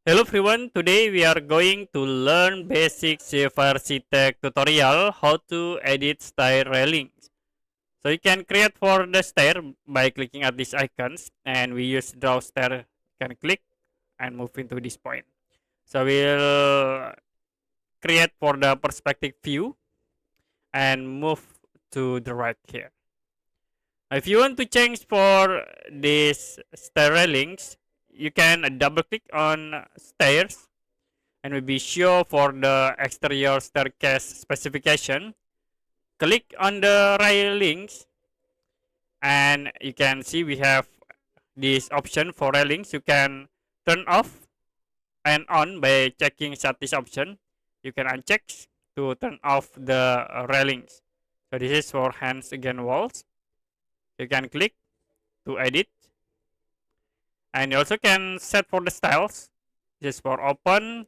Hello everyone, today we are going to learn basic CFRC tech tutorial how to edit stair railings. So you can create for the stair by clicking at these icons and we use draw stair, you can click and move into this point. So we'll create for the perspective view and move to the right here. If you want to change for these stair railings, you can double click on stairs and will be show for the exterior staircase specification. Click on the railings and you can see we have this option for railings. You can turn off and on by checking such this option. You can uncheck to turn off the railings. So this is for hands against walls. You can click to edit and you also can set for the styles. This is for open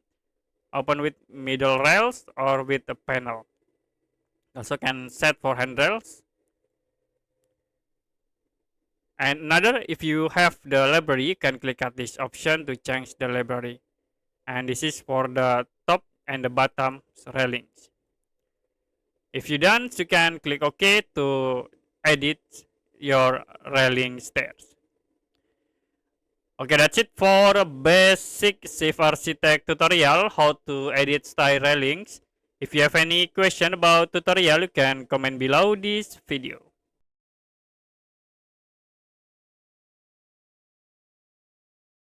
with middle rails or with a panel. Also can set for handrails. And another, if you have the library, you can click at this option to change the library. And this is for the top and the bottom railings. If you done, you can click OK to edit your railing stairs. Okay, that's it for a basic Safe Architect tutorial how to edit stair railings. If you have any question about tutorial, you can comment below this video.